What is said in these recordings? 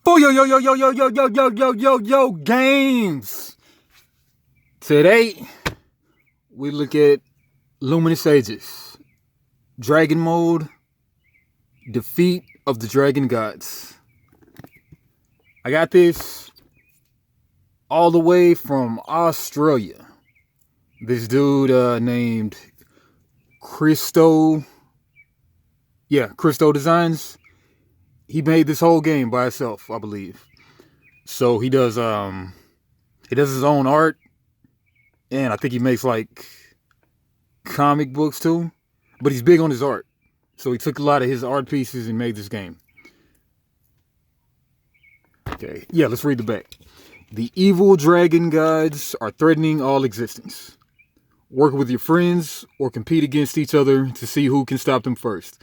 Oh, yo, games. Today, we look at Luminous Ages, Dragon Mode, Defeat of the Dragon Gods. I got this all the way from Australia. This dude named Christo Designs. He made this whole game by himself, I believe. So he does his own art, and I think he makes like comic books too. But he's big on his art. So he took a lot of his art pieces and made this game. Okay, yeah, let's read the back. The evil dragon gods are threatening all existence. Work with your friends or compete against each other to see who can stop them first.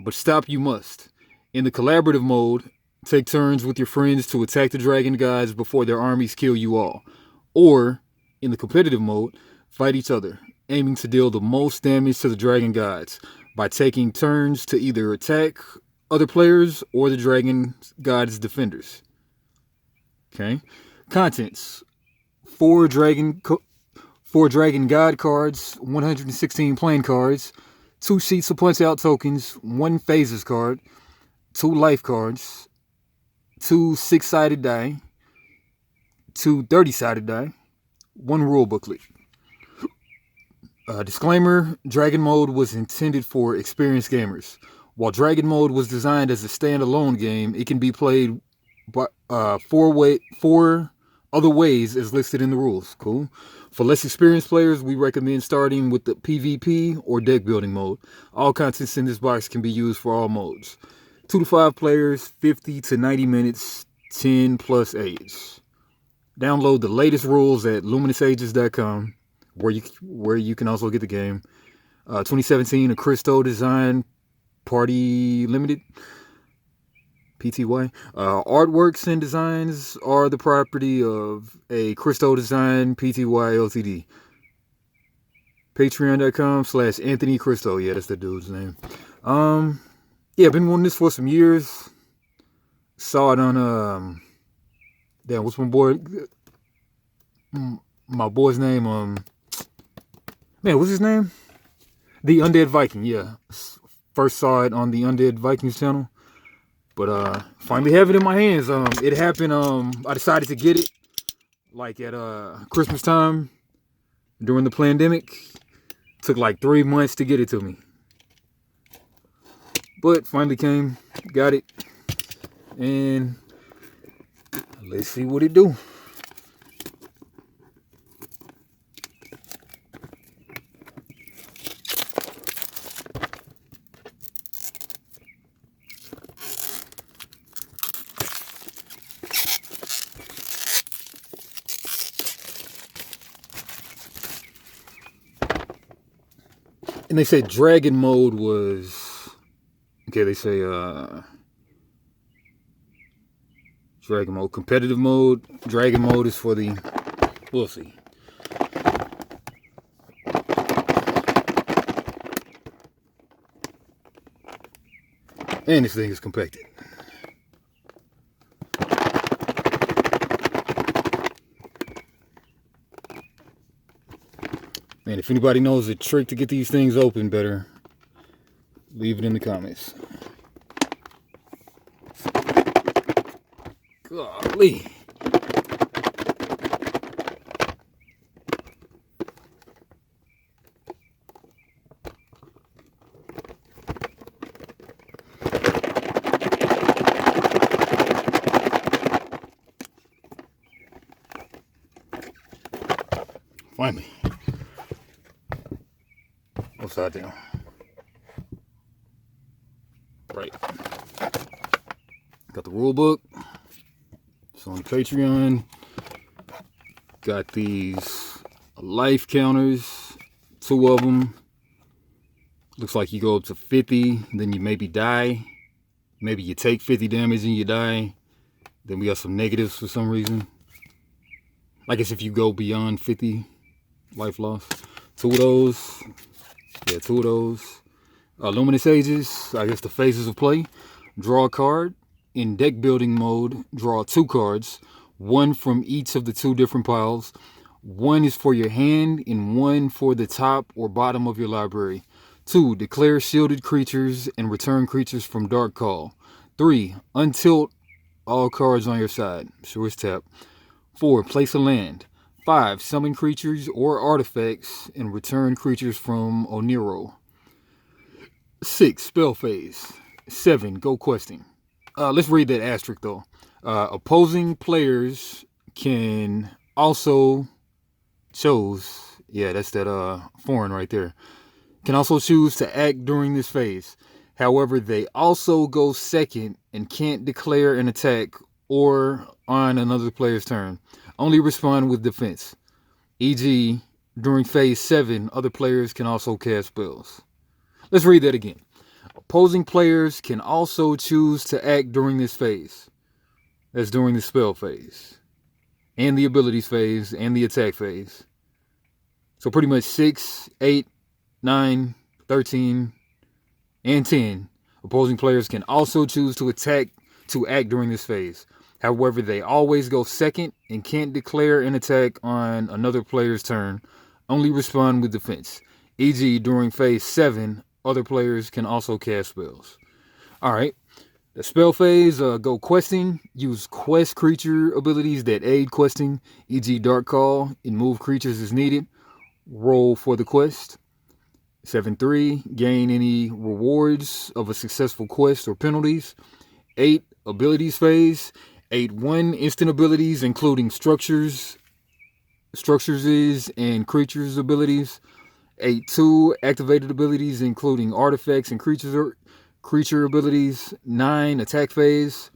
But stop you must. In the collaborative mode, take turns with your friends to attack the dragon gods before their armies kill you all. Or, in the competitive mode, fight each other, aiming to deal the most damage to the dragon gods by taking turns to either attack other players or the dragon gods' defenders. Okay. Contents: 4 dragon god cards, 116 playing cards, 2 sheets of punch out tokens, 1 phases card, 2 life cards, 2 6-sided die, 2 30-sided die, 1 rule booklet. Disclaimer: Dragon Mode was intended for experienced gamers. While Dragon Mode was designed as a standalone game, it can be played by 4 other ways as listed in the rules. Cool. For less experienced players, we recommend starting with the PvP or deck building mode. All contents in this box can be used for all modes. 2 to 5 players, 50 to 90 minutes, 10 plus age. Download the latest rules at luminousages.com, where you can also get the game. 2017, a Christo Design Party Limited, PTY. Artworks and designs are the property of a Christo Design PTY Ltd. Patreon.com/Anthony Christo. Yeah, that's the dude's name. Yeah, I've been wanting this for some years. Saw it on damn, what's my boy's name? Man, what's his name? The Undead Viking. Yeah, first saw it on the Undead Vikings channel, but finally have it in my hands. It happened. I decided to get it like at Christmas time during the pandemic. Took like 3 months to get it to me. But finally came, got it, and let's see what it do. And they said Dragon Mode was... Okay, they say Dragon Mode, competitive mode. Dragon Mode is for the... We'll see. And this thing is compacted. Man, if anybody knows a trick to get these things open better, leave it in the comments. Golly. Finally. Upside down. Right. Got the rule book. It's on Patreon. Got these life counters. 2 of them. Looks like you go up to 50. Then you maybe die. Maybe you take 50 damage and you die. Then we got some negatives for some reason. I guess if you go beyond 50 life loss. 2 of those. Yeah, 2 of those. Luminous Ages, I guess the phases of play. Draw a card. In deck building mode, draw 2 cards, 1 from each of the 2 different piles. 1 is for your hand and 1 for the top or bottom of your library. 2. Declare shielded creatures and return creatures from Dark Call. 3. Untilt all cards on your side. Sure as tap. 4. Place a land. 5. Summon creatures or artifacts and return creatures from Oniro. 6. Spell phase. 7. Go questing. Let's read that asterisk though. Opposing players can also that's that foreign right there. Can also choose to act during this phase. However, they also go second and can't declare an attack or on another player's turn. Only respond with defense. E.g., during phase 7, other players can also cast spells. Let's read that again. Opposing players can also choose to act during this phase. That's during the spell phase, and the abilities phase, and the attack phase. So pretty much 6, 8, 9, 13, and 10. Opposing players can also choose to act during this phase. However, they always go second and can't declare an attack on another player's turn. Only respond with defense. E.g., during phase 7, other players can also cast spells. Alright. The spell phase, go questing. Use quest creature abilities that aid questing. E.g., Dark Call, and move creatures as needed. Roll for the quest. 7-3. Gain any rewards of a successful quest or penalties. 8. Abilities phase. 8-1. Instant abilities including structures and creatures abilities. 8-2. Activated abilities including artifacts and creature abilities. 9. Attack phase.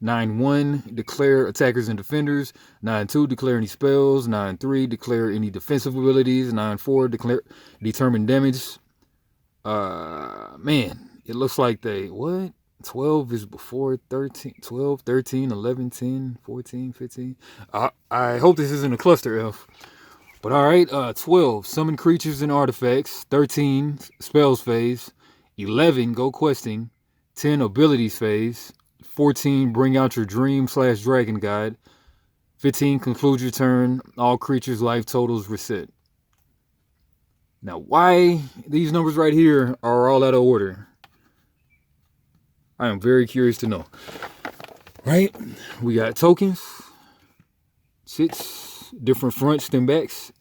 9-1. Declare attackers and defenders. 9-2. Declare any spells. 9-3. Declare any defensive abilities. 9-4. Determine damage. It looks like 12 is before 13, 12, 13, 11, 10, 14, 15. I hope this isn't a cluster F. But alright, 12, summon creatures and artifacts. 13, spells phase. 11, go questing. 10, abilities phase. 14, bring out your dream/dragon guide. 15, conclude your turn. All creatures' life totals reset. Now, why these numbers right here are all out of order, I am very curious to know. Right? We got tokens, chits, different fronts than backs,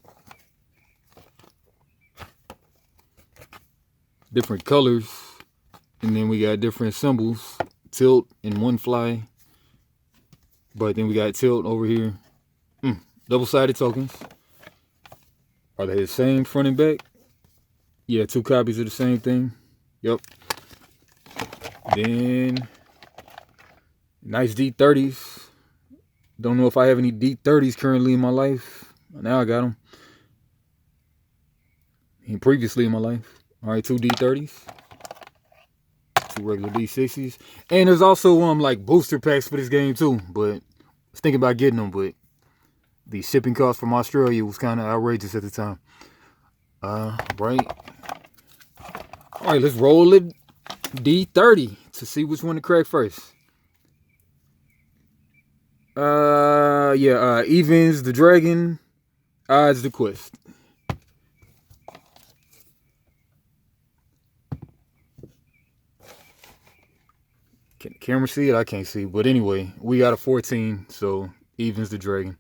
different colors, and then we got different symbols, tilt and one fly. But then we got tilt over here. Double-sided tokens. Are they the same front and back? Yeah, 2 copies of the same thing. Yep. Then nice D30s. Don't know if I have any D30s currently in my life. Now I got them. And previously in my life. All right, 2 D30s. 2 regular D60s. And there's also like booster packs for this game too. But I was thinking about getting them, but the shipping cost from Australia was kind of outrageous at the time. Right. All right, let's roll it. D30 to see which one to crack first. Evens the dragon, odds the quest. Can the camera see it? I can't see. But anyway, we got a 14, so evens the dragon.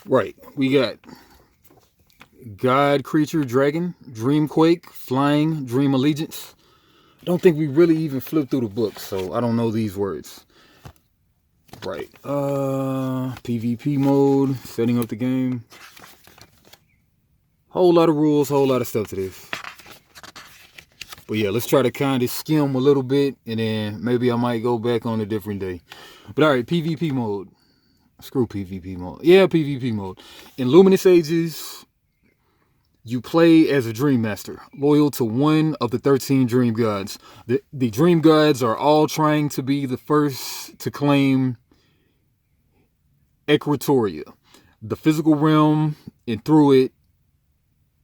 Right, we got God, Creature, Dragon, Dreamquake, Flying, Dream Allegiance. I don't think we really even flipped through the book, so I don't know these words. Right, PvP mode, setting up the game. Whole lot of rules, whole lot of stuff to this. But yeah, let's try to kind of skim a little bit, and then maybe I might go back on a different day. But alright, PvP mode. Screw PvP mode. Yeah, PvP mode. In Luminous Ages, You play as a Dream Master, loyal to one of the 13 Dream Gods. The Dream Gods are all trying to be the first to claim Equatoria, the physical realm, and through it,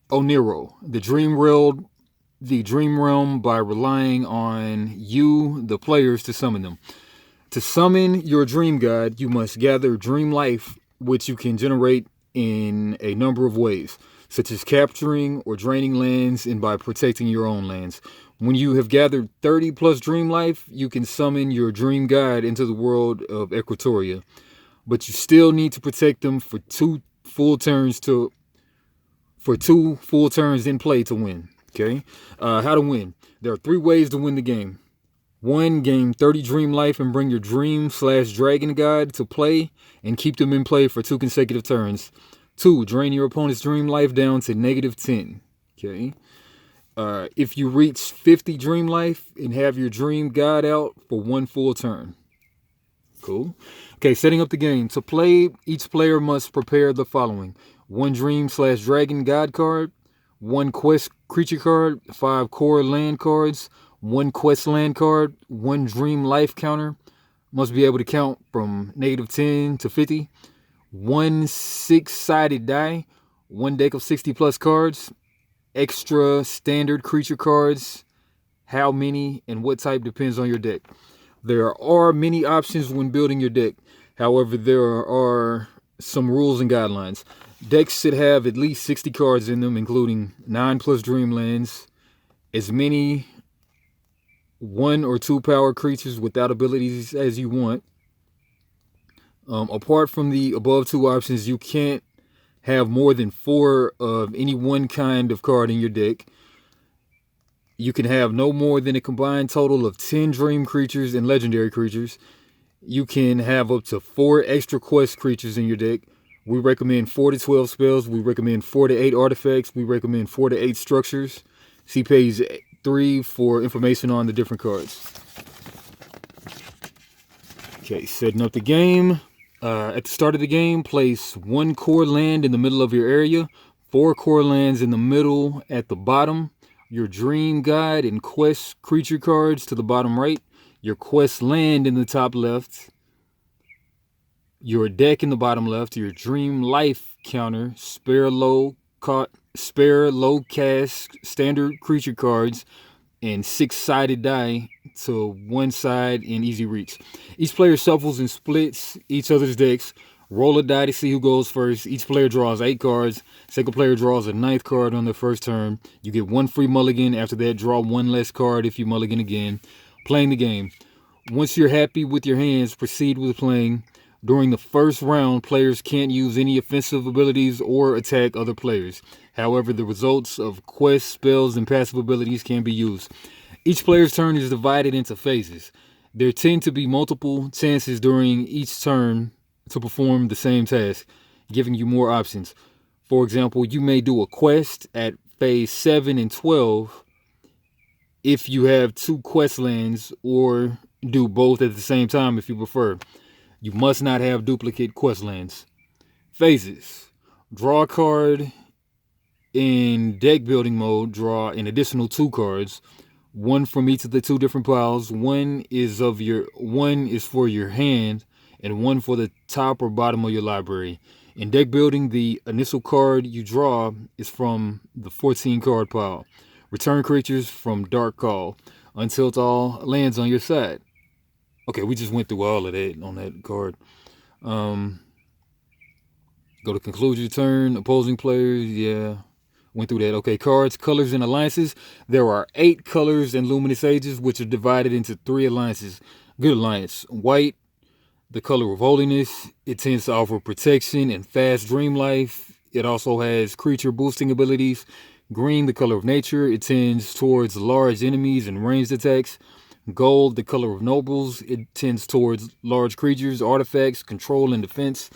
Oniro, the dream realm by relying on you, the players, to summon them. To summon your dream god, you must gather dream life, which you can generate in a number of ways, such as capturing or draining lands and by protecting your own lands. When you have gathered 30 plus dream life, you can summon your dream god into the world of Equatoria, but you still need to protect them for two full turns in play to win. Okay, how to win? There are 3 ways to win the game. 1, gain 30 dream life and bring your dream/dragon god to play and keep them in play for 2 consecutive turns. 2, drain your opponent's dream life down to -10. Okay. If you reach 50 dream life and have your dream god out for 1 full turn. Cool. Okay, setting up the game. To play, each player must prepare the following: 1 dream/dragon god card, 1 quest creature card, 5 core land cards, 1 quest land card, 1 dream life counter. Must be able to count from -10 to 50. 1 6-sided die, 1 deck of 60 plus cards, extra standard creature cards. How many and what type depends on your deck. There are many options when building your deck. However, there are some rules and guidelines. Decks should have at least 60 cards in them, including 9 plus dreamlands, as many 1 or 2 power creatures without abilities as you want. Apart from the above 2 options, you can't have more than 4 of any one kind of card in your deck. You can have no more than a combined total of 10 dream creatures and legendary creatures. You can have up to 4 extra quest creatures in your deck. We recommend 4 to 12 spells. We recommend 4 to 8 artifacts. We recommend 4 to 8 structures. See page 3 for information on the different cards. Okay, setting up the game. At the start of the game, place 1 core land in the middle of your area, 4 core lands in the middle at the bottom, your dream guide and quest creature cards to the bottom right, your quest land in the top left, your deck in the bottom left, your dream life counter, spare low cast standard creature cards, and 6-sided die to one side in easy reach. Each player shuffles and splits each other's decks. Roll a die to see who goes first. Each player draws 8 cards. Second player draws a 9th card on their first turn. You get 1 free mulligan. After that, draw 1 less card if you mulligan again. Playing the game. Once you're happy with your hands, proceed with playing. During the first round, players can't use any offensive abilities or attack other players. However, the results of quests, spells, and passive abilities can be used. Each player's turn is divided into phases. There tend to be multiple chances during each turn to perform the same task, giving you more options. For example, you may do a quest at phase 7 and 12 if you have 2 quest lands, or do both at the same time if you prefer. You must not have duplicate quest lands. Phases. Draw a card. In deck building mode, draw an additional 2 cards, 1 from each of the 2 different piles. One is for your hand, and 1 for the top or bottom of your library. In deck building, the initial card you draw is from the 14 card pile. Return creatures from Dark Call until it all lands on your side. Okay, we just went through all of that on that card. Go to conclude your turn. Opposing players, yeah. Went through that. Okay, cards, colors, and alliances. There are 8 colors in Luminous Ages, which are divided into 3 alliances. Good alliance. White, the color of holiness. It tends to offer protection and fast dream life. It also has creature boosting abilities. Green, the color of nature. It tends towards large enemies and ranged attacks. Gold, the color of nobles. It tends towards large creatures, artifacts, control, and defense.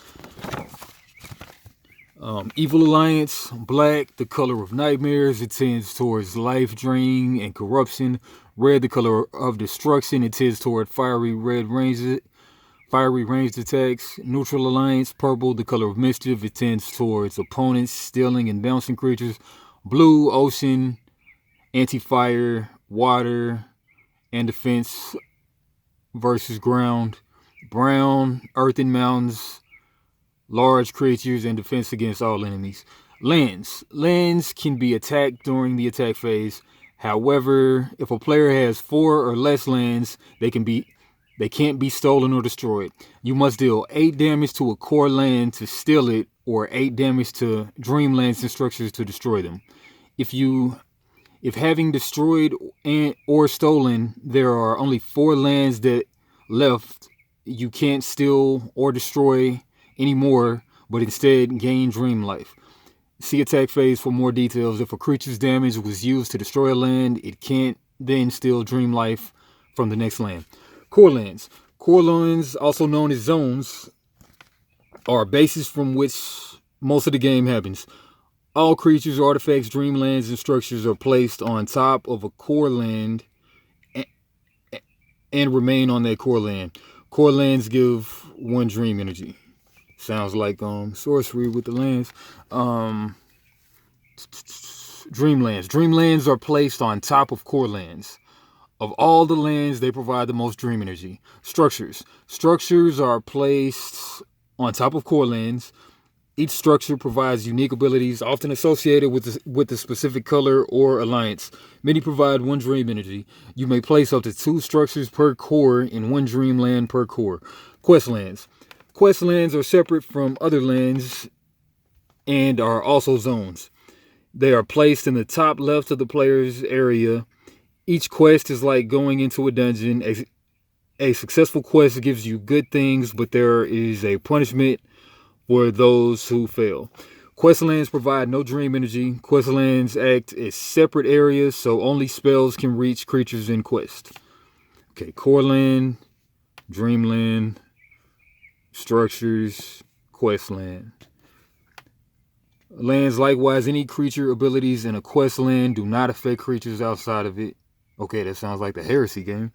Evil Alliance, black, the color of nightmares. It tends towards life drain and corruption. Red, the color of destruction. It tends toward fiery ranged attacks. Neutral Alliance, purple, the color of mischief. It tends towards opponents, stealing and bouncing creatures. Blue, ocean, anti-fire, water, and defense versus ground. Brown, earth and mountains, large creatures, and defense against all enemies. Lands. Lands can be attacked during the attack phase. However, if a player has 4 or less lands, they can't be stolen or destroyed. You must deal 8 damage to a core land to steal it, or 8 damage to dreamlands and structures to destroy them. If having destroyed or stolen, there are only 4 lands that left, you can't steal or destroy anymore, but instead gain dream life. See attack phase for more details. If a creature's damage was used to destroy a land, it can't then steal dream life from the next land. Core lands. Core lands, also known as zones, are bases from which most of the game happens. All creatures, artifacts, dreamlands, and structures are placed on top of a core land and remain on that core land. Core lands give 1 dream energy. Sounds like sorcery with the lands. Dreamlands. Dreamlands are placed on top of core lands. Of all the lands, they provide the most dream energy. Structures. Structures are placed on top of core lands. Each structure provides unique abilities, often associated with a specific color or alliance. Many provide 1 dream energy. You may place up to 2 structures per core and 1 dreamland per core. Quest lands. Quest lands are separate from other lands and are also zones. They are placed in the top left of the player's area. Each quest is like going into a dungeon. A successful quest gives you good things, but there is a punishment for those who fail. Questlands provide no dream energy. Questlands act as separate areas, so only spells can reach creatures in quest. Okay, core land, dreamland, structures, questland. Lands, likewise, any creature abilities in a quest land do not affect creatures outside of it. Okay, that sounds like the Heresy game.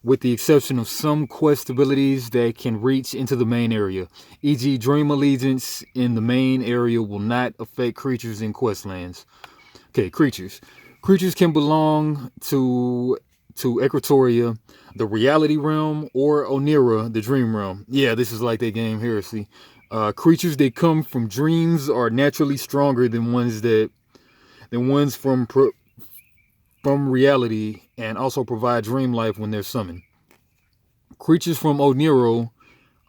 With the exception of some quest abilities that can reach into the main area. E.g., Dream Allegiance in the main area will not affect creatures in quest lands. Okay, creatures. Creatures can belong to Equatoria, the reality realm, or Onira, the dream realm. Yeah, this is like that game Heresy. Creatures that come from dreams are naturally stronger than ones from reality, and also provide dream life when they're summoned. Creatures from Oniro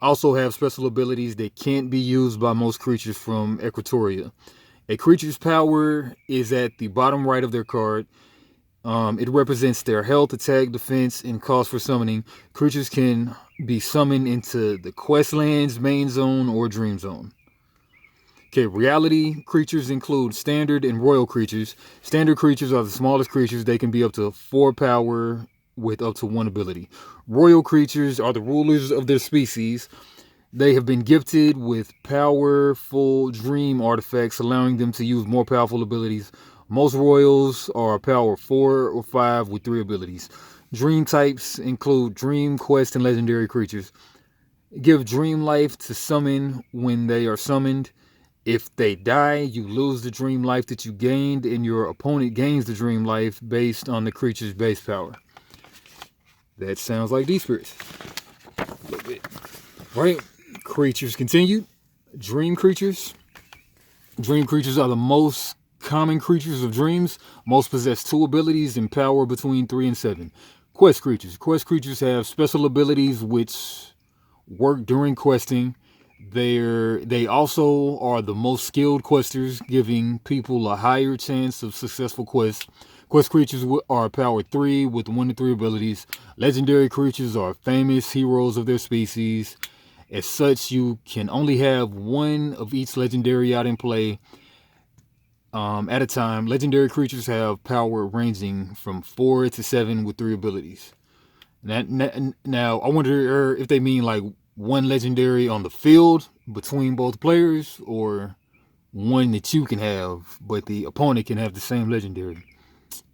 also have special abilities that can't be used by most creatures from Equatoria. A creature's power is at the bottom right of their card. It represents their health, attack, defense, and cost for summoning. Creatures can be summoned into the Questlands, main zone, or dream zone. Okay, reality creatures include standard and royal creatures. Standard creatures are the smallest creatures. They can be up to 4 power with up to 1 ability. Royal creatures are the rulers of their species. They have been gifted with powerful dream artifacts, allowing them to use more powerful abilities. Most royals are power 4 or 5 with 3 abilities. Dream types include dream, quest, and legendary creatures. Give dream life to summon when they are summoned. If they die, you lose the dream life that you gained, and your opponent gains the dream life based on the creature's base power. That sounds like D-Spirits. A little bit. Right? Creatures continued. Dream creatures. Dream creatures are the most common creatures of dreams. Most possess 2 abilities and power between 3 and 7. Quest creatures. Quest creatures have special abilities which work during questing. They also are the most skilled questers, giving people a higher chance of successful quests. Quest creatures are power 3 with 1 to 3 abilities. Legendary creatures are famous heroes of their species. As such, you can only have 1 of each legendary out in play at a time. Legendary creatures have power ranging from 4 to 7 with 3 abilities. Now, I wonder if they mean like 1 legendary on the field between both players, or 1 that you can have, but the opponent can have the same legendary.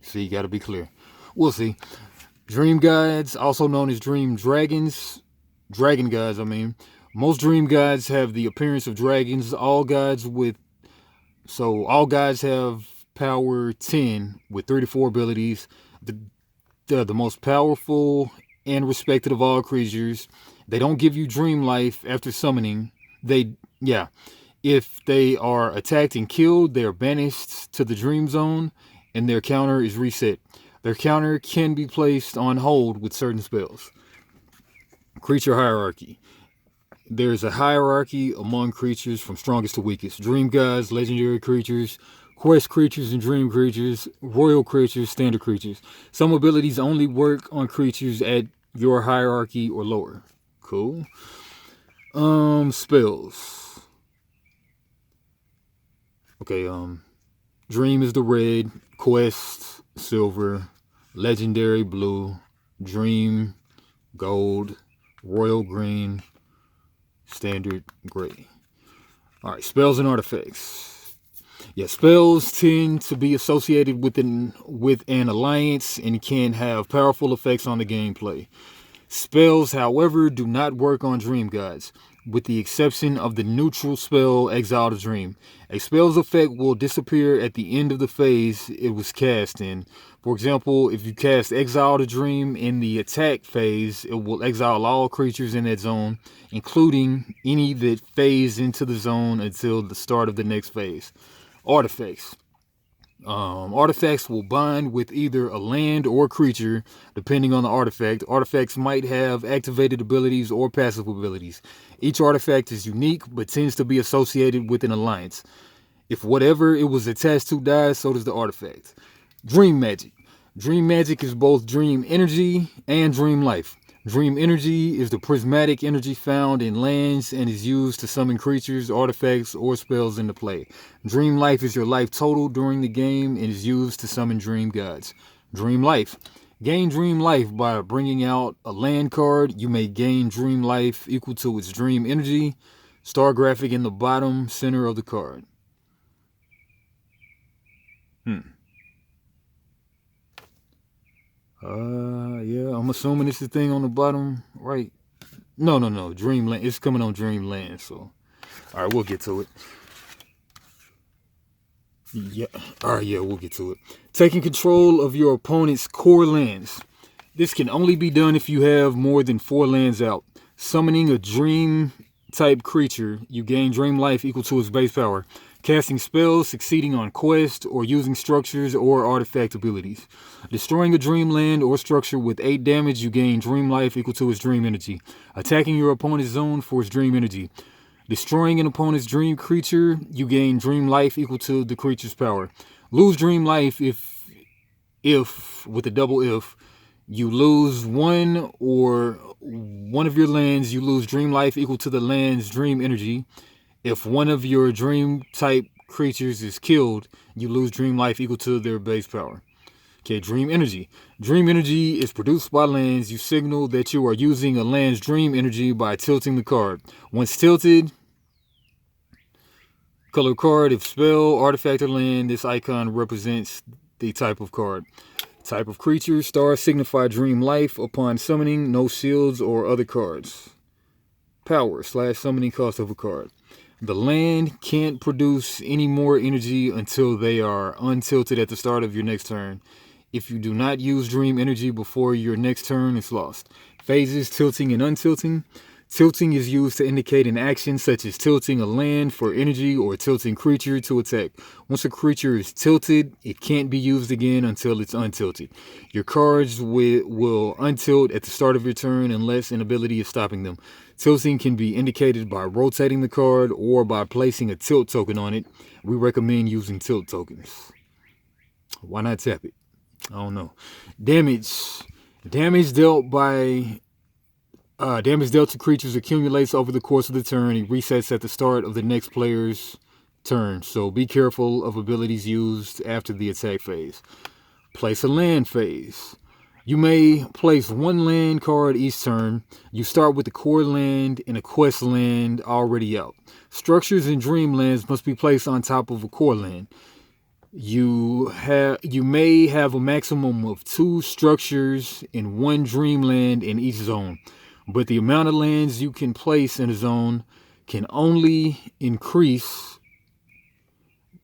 So you gotta be clear. We'll see. Dream guides, also known as dream dragons. Dragon guides, I mean. Most dream guides have the appearance of dragons. All guides have power 10 with 3 to 4 abilities. The most powerful and respected of all creatures. They don't give you dream life after summoning. If they are attacked and killed, they are banished to the dream zone and their counter is reset. Their counter can be placed on hold with certain spells. Creature hierarchy. There's a hierarchy among creatures from strongest to weakest. Dream gods, legendary creatures, quest creatures and dream creatures, royal creatures, standard creatures. Some abilities only work on creatures at your hierarchy or lower. Cool. Spells. Okay, Dream is the red, quest, silver, legendary blue, dream, gold, royal green, standard gray. Alright, spells and artifacts. Yeah, spells tend to be associated with an alliance and can have powerful effects on the gameplay. Spells, however, do not work on dream gods, with the exception of the neutral spell Exile to Dream. A spell's effect will disappear at the end of the phase it was cast in. For example, if you cast Exile to Dream in the attack phase, it will exile all creatures in that zone, including any that phase into the zone until the start of the next phase. Artifacts. Artifacts will bind with either a land or creature, depending on the artifact. Artifacts might have activated abilities or passive abilities. Each artifact is unique, but tends to be associated with an alliance. If whatever it was attached to dies, so does the artifact. Dream magic. Dream magic is both dream energy and dream life. Dream energy is the prismatic energy found in lands and is used to summon creatures, artifacts, or spells into play. Dream life is your life total during the game and is used to summon dream gods. Dream life. Gain dream life by bringing out a land card. You may gain dream life equal to its dream energy. Star graphic in the bottom center of the card. Yeah, I'm assuming it's the thing on the bottom, right? No, Dreamland. It's coming on Dreamland, so. Alright, we'll get to it. Yeah, alright, yeah, we'll get to it. Taking control of your opponent's core lands. This can only be done if you have more than 4 lands out. Summoning a dream type creature, you gain dream life equal to its base power. Casting spells, succeeding on quest, or using structures or artifact abilities. Destroying a dream land or structure with 8 damage, you gain dream life equal to its dream energy. Attacking your opponent's zone for its dream energy. Destroying an opponent's dream creature, you gain dream life equal to the creature's power. Lose dream life if with a double if, you lose one of your lands, you lose dream life equal to the land's dream energy. If one of your dream type creatures is killed, you lose dream life equal to their base power. Okay, dream energy. Dream energy is produced by lands. You signal that you are using a land's dream energy by tilting the card. Once tilted, color card. If spell, artifact, or land, this icon represents the type of card. Type of creature. Stars signify dream life upon summoning. No shields or other cards. Power / summoning cost of a card. The land can't produce any more energy until they are untilted at the start of your next turn. If you do not use dream energy before your next turn, it's lost. Phases, tilting and untilting. Tilting is used to indicate an action such as tilting a land for energy or tilting creature to attack. Once a creature is tilted, it can't be used again until it's untilted. Your cards will untilt at the start of your turn unless an ability is stopping them. Tilting can be indicated by rotating the card or by placing a tilt token on it. We recommend using tilt tokens. Why not tap it? I don't know. Damage dealt to creatures accumulates over the course of the turn. It resets at the start of the next player's turn. So be careful of abilities used after the attack phase. Place a land phase. You may place 1 land card each turn. You start with the core land and a quest land already out. Structures and dream lands must be placed on top of a core land. You may have a maximum of 2 structures and 1 dream land in each zone, but the amount of lands you can place in a zone can only increase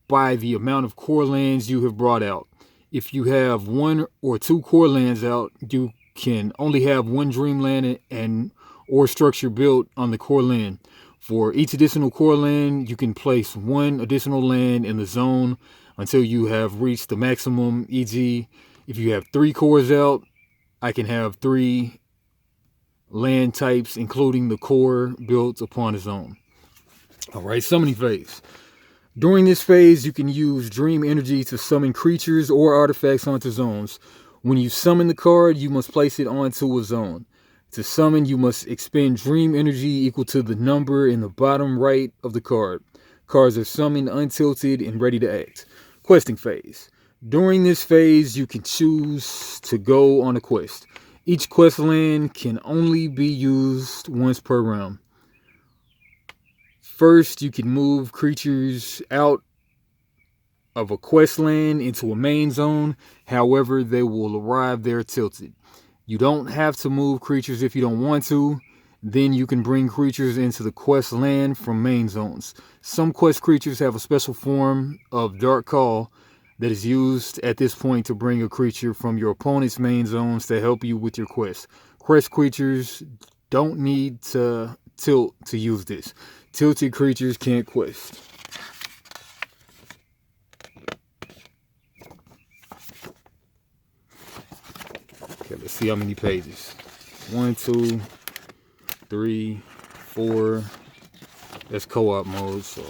by the amount of core lands you have brought out. If you have 1 or 2 core lands out, you can only have 1 dreamland and or structure built on the core land. For each additional core land, you can place 1 additional land in the zone until you have reached the maximum. E.g., if you have 3 cores out, I can have 3 land types, including the core built upon a zone. Alright, summoning phase. During this phase, you can use dream energy to summon creatures or artifacts onto zones. When you summon the card, you must place it onto a zone. To summon, you must expend dream energy equal to the number in the bottom right of the card. Cards are summoned, untilted, and ready to act. Questing phase. During this phase, you can choose to go on a quest. Each quest land can only be used once per round. First, you can move creatures out of a quest land into a main zone. However, they will arrive there tilted. You don't have to move creatures if you don't want to. Then you can bring creatures into the quest land from main zones. Some quest creatures have a special form of Dark Call that is used at this point to bring a creature from your opponent's main zones to help you with your quest. Quest creatures don't need to tilt to use this. Tilted creatures can't quest. Okay, let's see how many pages. 1, 2, 3, 4. That's co-op mode, so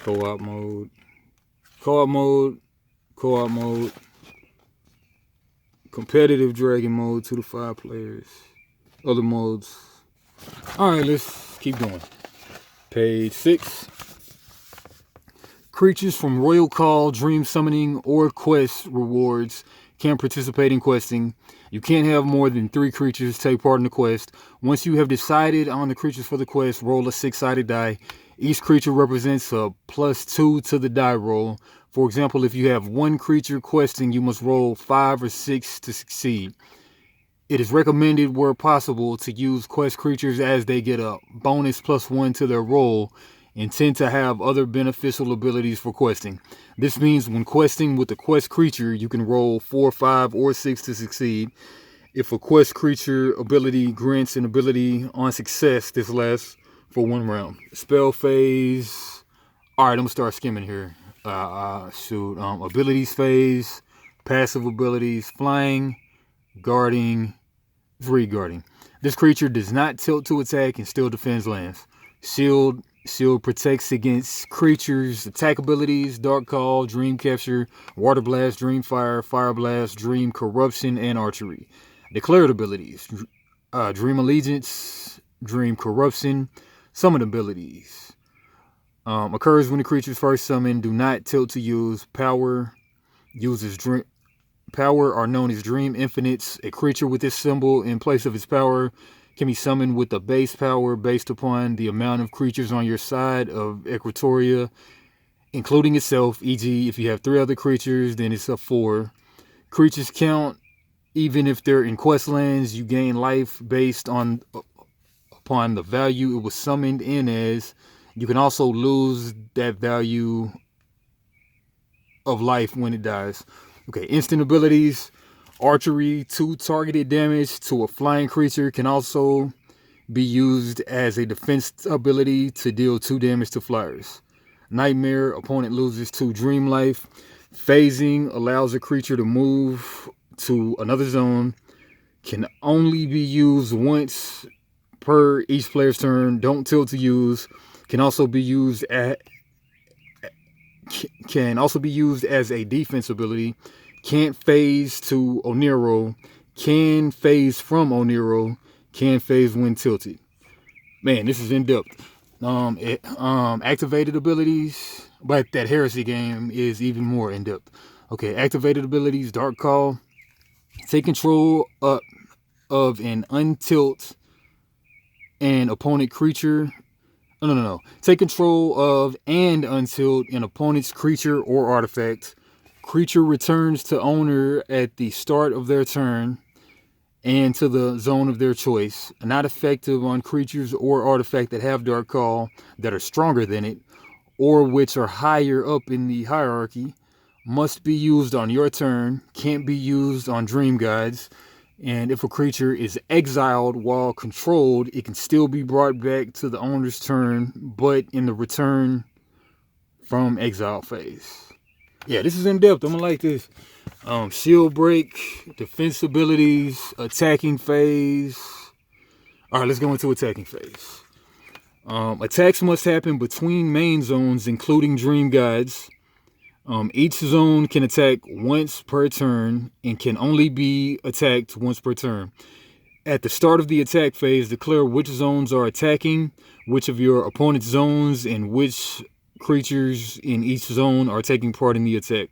co-op mode, co-op mode, co-op mode, competitive dragon mode, 2 to 5 players, other modes. Alright, let's keep going. Page 6. Creatures from Royal Call, Dream Summoning, or Quest rewards can participate in questing. You can't have more than 3 creatures take part in the quest. Once you have decided on the creatures for the quest, roll a 6-sided die. Each creature represents a +2 to the die roll. For example, if you have 1 creature questing, you must roll 5 or 6 to succeed. It is recommended, where possible, to use quest creatures as they get a bonus +1 to their roll and tend to have other beneficial abilities for questing. This means when questing with a quest creature, you can roll 4, 5, or 6 to succeed. If a quest creature ability grants an ability on success, this lasts for 1 round. Spell phase. Alright, I'm gonna start skimming here. Abilities phase, passive abilities, flying, guarding, free guarding. This creature does not tilt to attack and still defends lands. Shield protects against creatures' attack abilities, Dark Call, Dream Capture, Water Blast, Dream Fire, Fire Blast, Dream Corruption, and Archery. Declared abilities, Dream Allegiance, Dream Corruption. Summon abilities. Occurs when the creature is first summoned. Do not tilt to use. Power are known as Dream Infinites. A creature with this symbol in place of its power can be summoned with a base power based upon the amount of creatures on your side of Equatoria, including itself. E.g., if you have 3 other creatures, then it's a 4. Creatures count even if they're in quest lands. You gain life based upon the value it was summoned in as. You can also lose that value of life when it dies. Okay, instant abilities. Archery, 2 targeted damage to a flying creature, can also be used as a defense ability to deal 2 damage to flyers. Nightmare, opponent loses 2 dream life. Phasing allows a creature to move to another zone, can only be used once per each player's turn. Don't tilt to use. Can also be used as a defense ability. Can't phase to Oniro. Can phase from Oniro. Can phase when tilted. Man, this is in depth. Activated abilities, but that Heresy game is even more in depth. Okay, activated abilities. Dark Call. Take control of an untilt an opponent creature. No. Take control of and untilt an opponent's creature or artifact. Creature returns to owner at the start of their turn and to the zone of their choice. Not effective on creatures or artifact that have Dark Call that are stronger than it, or which are higher up in the hierarchy, must be used on your turn, can't be used on dream guides, and if a creature is exiled while controlled, it can still be brought back to the owner's turn, but in the return from exile phase. Yeah, this is in depth. I'm gonna like this. Shield break, defense abilities, attacking phase. All right, let's go into attacking phase. Attacks must happen between main zones, including dream guides. Each zone can attack once per turn and can only be attacked once per turn. At the start of the attack phase, declare which zones are attacking, which of your opponent's zones, and which creatures in each zone are taking part in the attack.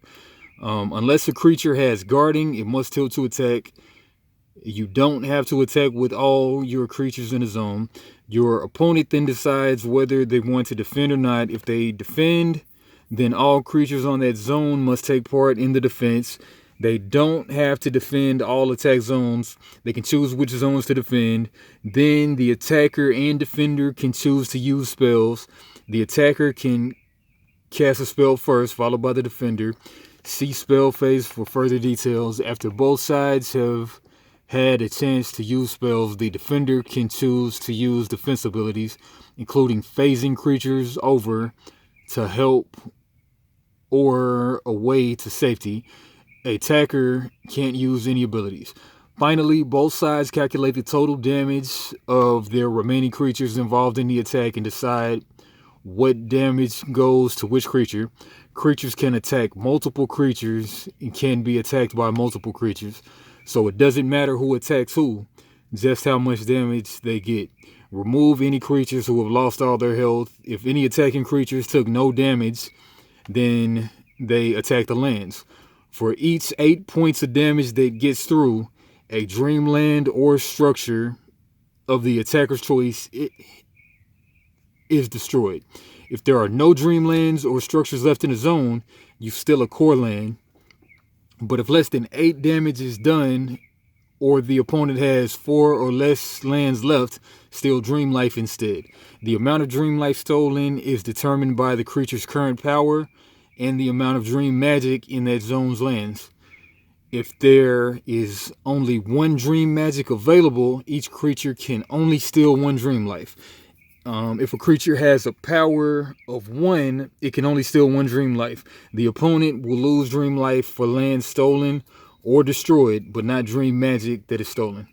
Unless a creature has guarding, it must tilt to attack. You don't have to attack with all your creatures in a zone. Your opponent then decides whether they want to defend or not. If they defend, then all creatures on that zone must take part in the defense. They don't have to defend all attack zones. They can choose which zones to defend. Then the attacker and defender can choose to use spells. The attacker can cast a spell first, followed by the defender. See spell phase for further details. After both sides have had a chance to use spells, the defender can choose to use defense abilities, including phasing creatures over to help or away to safety. Attacker can't use any abilities. Finally, both sides calculate the total damage of their remaining creatures involved in the attack and decide what damage goes to which creature. Creatures can attack multiple creatures and can be attacked by multiple creatures. So it doesn't matter who attacks who, just how much damage they get. Remove any creatures who have lost all their health. If any attacking creatures took no damage, then they attack the lands. For each 8 points of damage that gets through, a dreamland or structure of the attacker's choice is destroyed. If there are no dreamlands or structures left in the zone, you steal a core land. But if less than 8 damage is done, or the opponent has 4 or less lands left, steal dream life instead. The amount of dream life stolen is determined by the creature's current power and the amount of dream magic in that zone's lands. If there is only one dream magic available, each creature can only steal 1 dream life. If a creature has a power of 1, it can only steal 1 dream life. The opponent will lose dream life for land stolen or destroyed, but not dream magic that is stolen.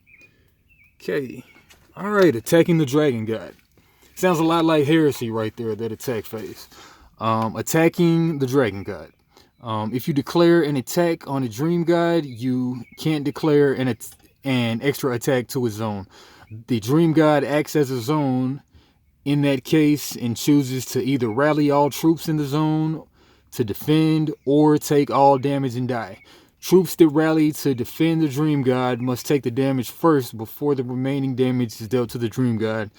Okay. Alright, attacking the dragon god. Sounds a lot like heresy right there, that attack phase. Attacking the dragon god. If you declare an attack on a dream god, you can't declare an extra attack to a zone. The dream god acts as a zone in that case and chooses to either rally all troops in the zone to defend or take all damage and die. Troops that rally to defend the dream god must take the damage first before the remaining damage is dealt to the dream god.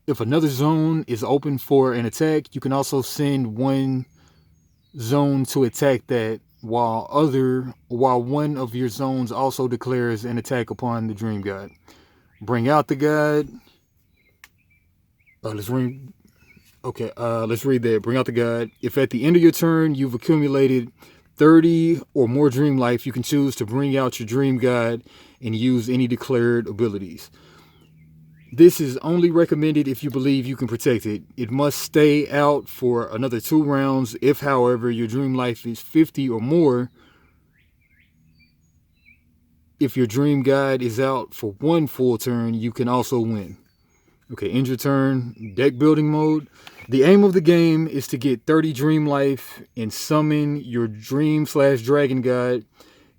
If another zone is open for an attack, you can also send one zone to attack that, while one of your zones also declares an attack upon the dream god. Bring out the god. Let's read that. Bring out the god. If at the end of your turn you've accumulated 30 or more dream life, you can choose to bring out your dream god and use any declared abilities. This is only recommended if you believe you can protect it. It must stay out for another 2 rounds. If, however, your dream life is 50 or more, if your dream god is out for 1 full turn, you can also win. Okay, end your turn. Deck building mode. The aim of the game is to get 30 dream life and summon your dream/dragon god.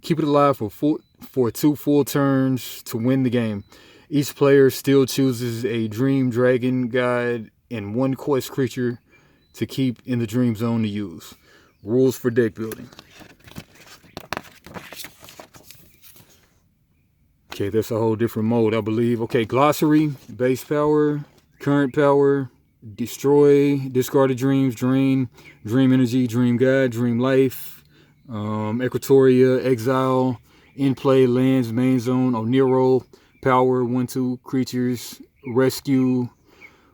Keep it alive for 2 full turns to win the game. Each player still chooses a dream dragon god and 1 quest creature to keep in the dream zone to use. Rules for deck building. Okay, that's a whole different mode, I believe. Okay, glossary, base power, current power, destroy, discarded dreams, drain, dream energy, dream god, dream life, Equatoria, exile, in play, lands, main zone, Oniro, power, 1/2 creatures, rescue,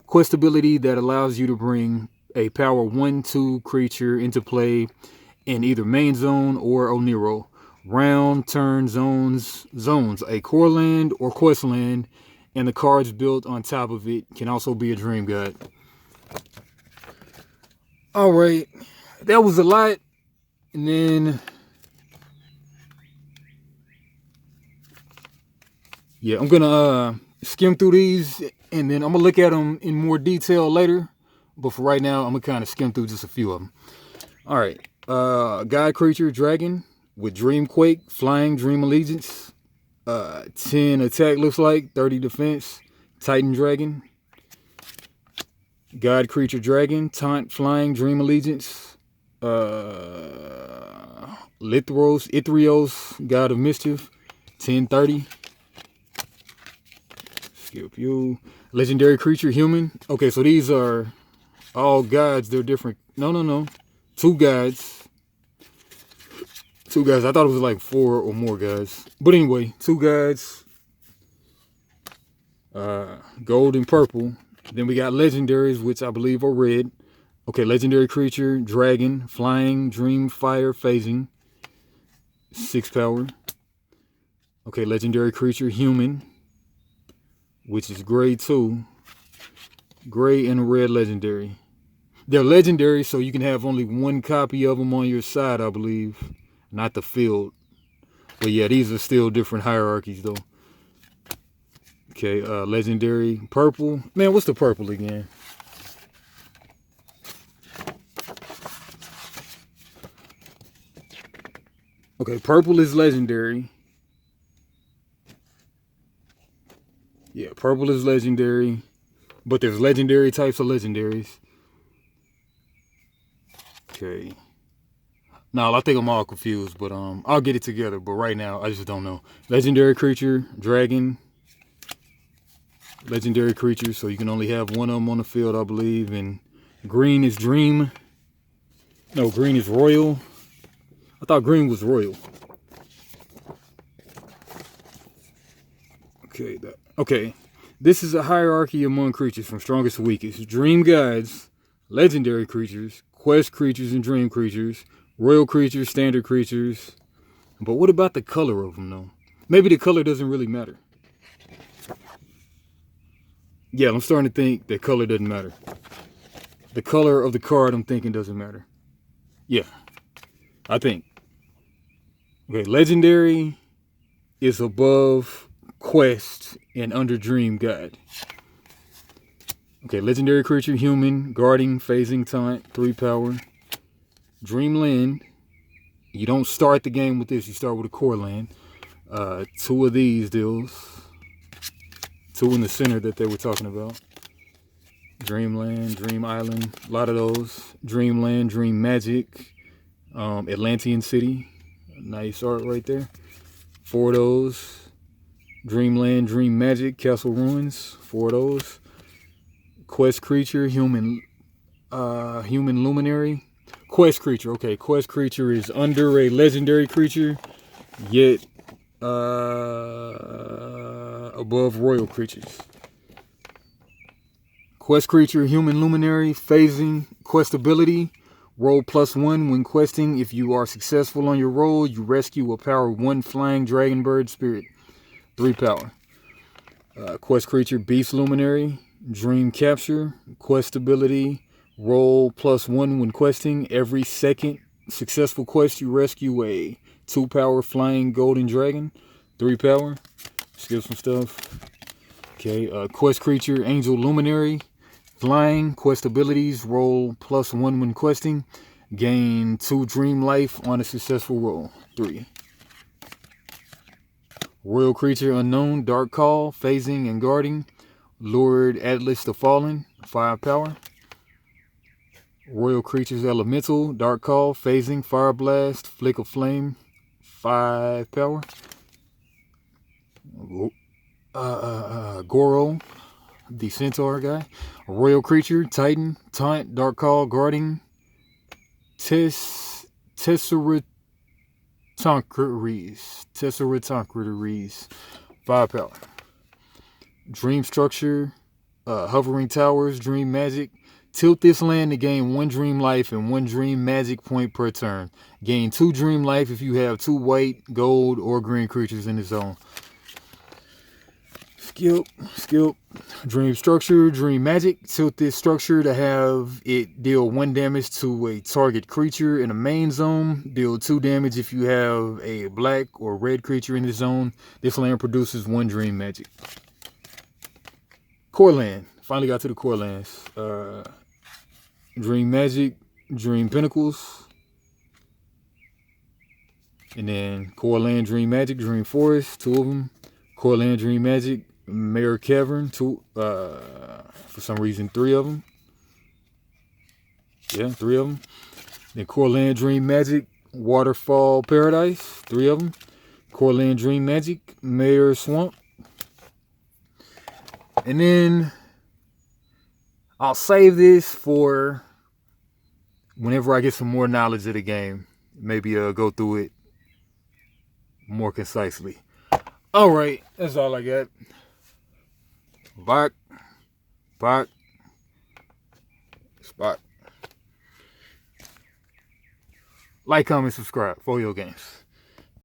quest ability that allows you to bring a power 1/2 creature into play in either main zone or Oniro. Round turn zones, a core land or quest land, and the cards built on top of it can also be a dream guide. All right, that was a lot. And then, yeah, I'm gonna skim through these, and then I'm gonna look at them in more detail later. But for right now, I'm gonna kind of skim through just a few of them. All right, God creature dragon with Dreamquake, flying, Dream Allegiance, 10 attack looks like, 30 defense, Titan Dragon. God creature dragon, taunt, flying, Dream Allegiance, Ithrios, God of Mischief, 1030. Skip you. Legendary creature, human. Okay, so these are all gods. They're different. No. Two gods. Two guys. I thought it was like 4 or more guys. But anyway, 2 guys. Gold and purple. Then we got legendaries, which I believe are red. Okay, legendary creature, dragon, flying, dream, fire, phasing. 6 power. Okay, legendary creature, human, which is gray too. Gray and red legendary. They're legendary, so you can have only 1 copy of them on your side, I believe. Not the field. But yeah, these are still different hierarchies though. Okay, legendary purple. Man, what's the purple again? Okay, purple is legendary. Yeah, purple is legendary. But there's legendary types of legendaries. Okay. Now, I think I'm all confused, but I'll get it together. But right now, I just don't know. Legendary creature, dragon. Legendary creature, so you can only have 1 of them on the field, I believe. And green is dream. No, green is royal. I thought green was royal. Okay. This is a hierarchy among creatures from strongest to weakest. Dream guides, legendary creatures, quest creatures and dream creatures, royal creatures, standard creatures. But what about the color of them, though? Maybe the color doesn't really matter. Yeah, I'm starting to think that color doesn't matter. The color of the card, I'm thinking, doesn't matter. Yeah, I think. Okay, legendary is above quest and under dream guide. Okay, legendary creature, human, guarding, phasing, taunt, 3 power. Dreamland. You don't start the game with this, you start with a core land. 2 of these deals. 2 in the center that they were talking about. Dreamland, Dream Island, a lot of those. Dreamland, Dream Magic, Atlantean City. Nice art right there. 4 of those. Dreamland, Dream Magic, Castle Ruins. 4 of those. Quest creature, human luminary. Quest creature, okay. Quest creature is under a legendary creature, yet above royal creatures. Quest creature, human luminary, phasing, quest ability, roll +1 when questing. If you are successful on your roll, you rescue a power 1 flying dragon bird spirit, 3 power. Quest creature, beast luminary, dream capture, quest ability, roll +1 when questing. Every second successful quest, you rescue a 2 power flying golden dragon, 3 power. Skip some stuff. Okay, quest creature, angel luminary, flying, quest abilities, roll +1 when questing. Gain 2 dream life on a successful roll, 3. Royal creature unknown, dark call, phasing and guarding. Lured Atlas the Fallen, 5 power. Royal creatures elemental, dark call, phasing, fire blast, flick of flame, 5 power. Goro, the centaur guy. Royal creature, titan, taunt, dark call, guarding. Tesseratonkeries, 5 power. Dream structure, hovering towers, dream magic, Tilt this land to gain 1 dream life and 1 dream magic point per turn. Gain 2 dream life if you have 2 white, gold, or green creatures in the zone. Skip. Dream structure, dream magic. Tilt this structure to have it deal 1 damage to a target creature in a main zone. Deal 2 damage if you have a black or red creature in the zone. This land produces 1 dream magic. Core land. Finally got to the core lands. Dream magic, dream pinnacles. And then core land, dream magic, dream forest, 2 of them. Core land, dream magic, Mare Cavern, 2, for some reason 3 of them. Yeah, 3 of them. Then Core Land Dream Magic, Waterfall Paradise, 3 of them. Core Land Dream Magic, Mare Swamp. And then I'll save this for whenever I get some more knowledge of the game. Maybe go through it more concisely. All right, that's all I got. Back. Spot. Like, comment, subscribe for your games.